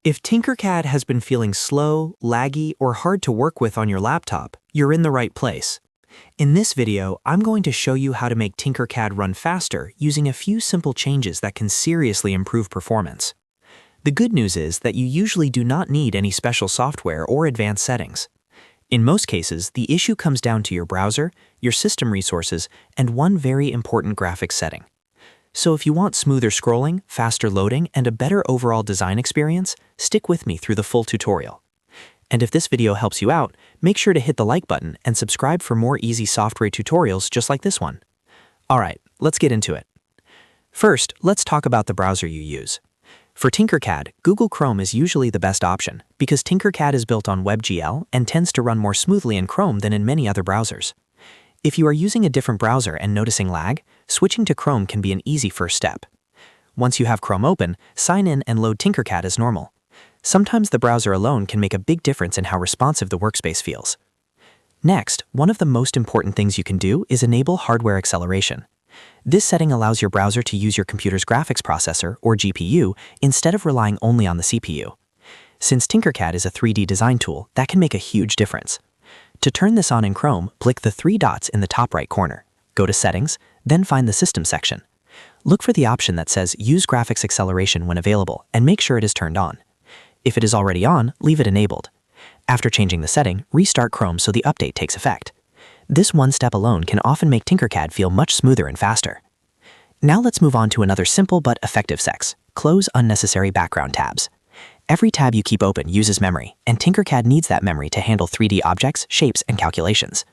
If Tinkercad has been feeling slow, laggy, or hard to work with on your laptop, you're in the right place. In this video, I'm going to show you how to make Tinkercad run faster using a few simple changes that can seriously improve performance. The good news is that you usually do not need any special software or advanced settings. In most cases, the issue comes down to your browser, your system resources, and one very important graphics setting. So if you want smoother scrolling, faster loading, and a better overall design experience, stick with me through the full tutorial. And if this video helps you out, make sure to hit the like button and subscribe for more easy software tutorials just like this one. Alright, let's get into it. First, let's talk about the browser you use. For Tinkercad, Google Chrome is usually the best option because Tinkercad is built on webgl and tends to run more smoothly in Chrome than in many other browsers. If you are using a different browser and noticing lag, switching to Chrome can be an easy first step. Once you have Chrome open, sign in and load Tinkercad as normal. Sometimes the browser alone can make a big difference in how responsive the workspace feels. Next, one of the most important things you can do is enable hardware acceleration. This setting allows your browser to use your computer's graphics processor, or GPU, instead of relying only on the CPU. Since Tinkercad is a 3D design tool, that can make a huge difference. To turn this on in Chrome, click the three dots in the top right corner. Go to Settings, then find the System section. Look for the option that says Use Graphics Acceleration when available and make sure it is turned on. If it is already on, leave it enabled. After changing the setting, restart Chrome so the update takes effect. This one step alone can often make Tinkercad feel much smoother and faster. Now let's move on to another simple but effective fix. Close unnecessary background tabs. Every tab you keep open uses memory, and Tinkercad needs that memory to handle 3D objects, shapes, and calculations.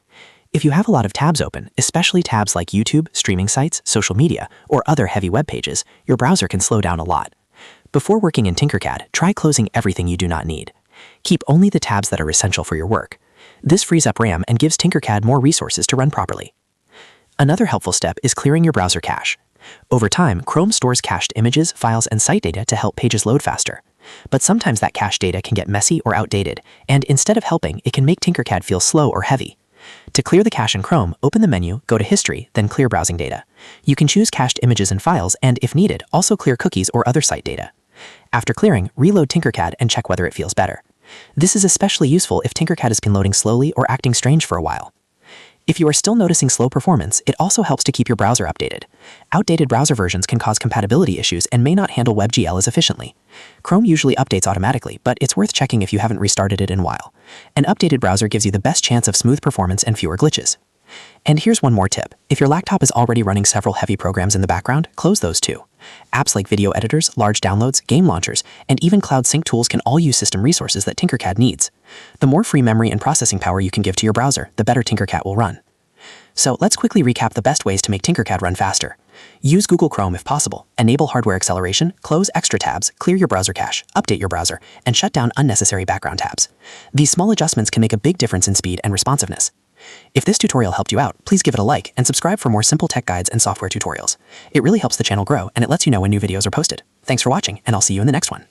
If you have a lot of tabs open, especially tabs like YouTube, streaming sites, social media, or other heavy web pages, your browser can slow down a lot. Before working in Tinkercad, try closing everything you do not need. Keep only the tabs that are essential for your work. This frees up RAM and gives Tinkercad more resources to run properly. Another helpful step is clearing your browser cache. Over time, Chrome stores cached images, files, and site data to help pages load faster. But sometimes that cached data can get messy or outdated, and instead of helping, it can make Tinkercad feel slow or heavy. To clear the cache in Chrome, open the menu, go to History, then Clear Browsing Data. You can choose cached images and files, and if needed, also clear cookies or other site data. After clearing, reload Tinkercad and check whether it feels better. This is especially useful if Tinkercad has been loading slowly or acting strange for a while. If you are still noticing slow performance, it also helps to keep your browser updated. Outdated browser versions can cause compatibility issues and may not handle webgl as efficiently. Chrome usually updates automatically, but it's worth checking if you haven't restarted it in a while. An updated browser gives you the best chance of smooth performance and fewer glitches. And here's one more tip. If your laptop is already running several heavy programs in the background, close those too. Apps like video editors, large downloads, game launchers, and even cloud sync tools can all use system resources that Tinkercad needs. The more free memory and processing power you can give to your browser, the better Tinkercad will run. So let's quickly recap the best ways to make Tinkercad run faster. Use Google Chrome if possible, enable hardware acceleration, close extra tabs, clear your browser cache, update your browser, and shut down unnecessary background tabs. These small adjustments can make a big difference in speed and responsiveness. If this tutorial helped you out, please give it a like and subscribe for more simple tech guides and software tutorials. It really helps the channel grow and it lets you know when new videos are posted. Thanks for watching, and I'll see you in the next one.